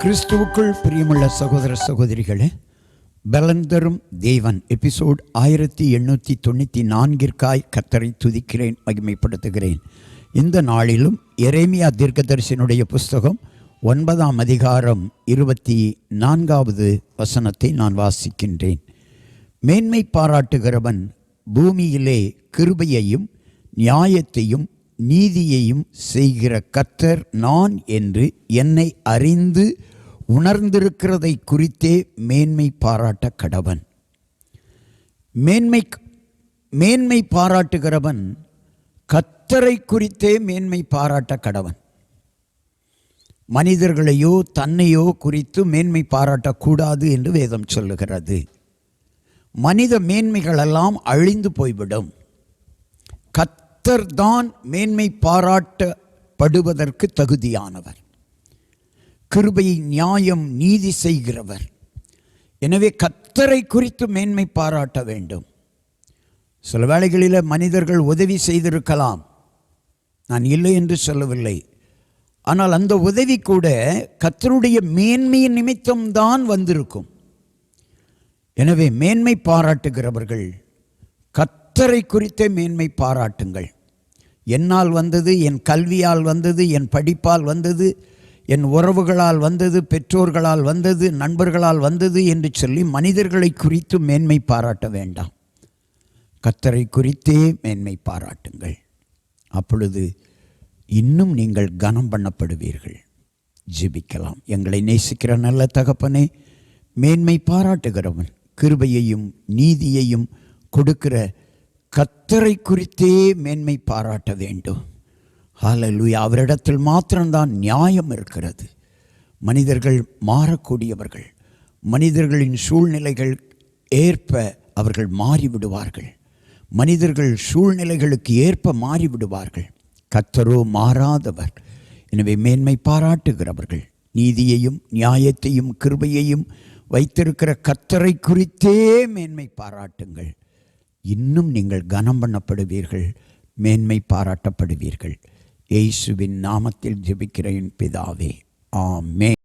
கிறிஸ்துவுக்குள் பிரியமுள்ள சகோதர சகோதரிகளே, பலன் தரும் தேவன் எபிசோட் 1894 கர்த்தரை துதிக்கிறேன், மகிமைப்படுத்துகிறேன். இந்த நாளிலும் எரேமியா தீர்க்கதரிசியினுடைய புஸ்தகம் 9ஆம் அதிகாரம் 24வது வசனத்தை நான் வாசிக்கின்றேன். மேன்மை பாராட்டுகிறவன் பூமியிலே கிருபையையும் நியாயத்தையும் நீதியையும் செய்கிற கர்த்தர் நான் என்று என்னை அறிந்து உணர்ந்திருக்கிறதை குறித்தே மேன்மை பாராட்ட கடவன். மேன்மை பாராட்டுகிறவன் கர்த்தரை குறித்தே மேன்மை பாராட்ட கடவன். மனிதர்களையோ தன்னையோ குறித்து மேன்மை பாராட்டக்கூடாது என்று வேதம் சொல்லுகிறது. மனித மேன்மைகளெல்லாம் அழிந்து போய்விடும். கர்த்தர் தான் மேன்மை பாராட்டப்படுவதற்கு தகுதியானவர். கிருபை, நியாயம், நீதி செய்கிறவர். எனவே கர்த்தரை குறித்து மேன்மை பாராட்ட வேண்டும். சில வேளைகளில் மனிதர்கள் உதவி செய்திருக்கலாம், நான் இல்லை என்று சொல்லவில்லை. ஆனால் அந்த உதவி கூட கர்த்தருடைய மேன்மையின் நிமித்தம்தான் வந்திருக்கும். எனவே மேன்மை பாராட்டுகிறவர்கள் கர்த்தரை குறித்தே மேன்மை பாராட்டுங்கள். என்னால் வந்தது, என் கல்வியால் வந்தது, என் படிப்பால் வந்தது, என் உறவுகளால் வந்தது, பெற்றோர்களால் வந்தது, நண்பர்களால் வந்தது என்று சொல்லி மனிதர்களை குறித்து மேன்மை பாராட்ட வேண்டாம். கர்த்தரை குறித்தே மேன்மை பாராட்டுங்கள். அப்பொழுது இன்னும் நீங்கள் கனம் பண்ணப்படுவீர்கள். ஜெபிக்கலாம். எங்களை நேசிக்கிற நல்ல தகப்பனே, மேன்மை பாராட்டுகிறவன், கிருபையையும் நீதியையும் கொடுக்கிற கர்த்தரை குறித்தே மேன்மை பாராட்ட வேண்டும். ஹல்லேலூயா. அவரிடத்தில் மாத்திரம்தான் நியாயம் இருக்கிறது. மனிதர்கள் மாறக்கூடியவர்கள். மனிதர்களின் சூழ்நிலைகள் ஏற்ப அவர்கள் மாறிவிடுவார்கள். மனிதர்கள் சூழ்நிலைகளுக்கு ஏற்ப மாறிவிடுவார்கள். கர்த்தரோ மாறாதவர். எனவே மேன்மை பாராட்டுகிறவர்கள் நீதியையும் நியாயத்தையும் கிருபையையும் வைத்திருக்கிற கர்த்தரை குறித்தே மேன்மை பாராட்டுங்கள். இன்னும் நீங்கள் கனம் பண்ணப்படுவீர்கள், மேன்மை பாராட்டப்படுவீர்கள். இயேசுவின் நாமத்தில் ஜெபிக்கிறேன் பிதாவே, ஆமென்.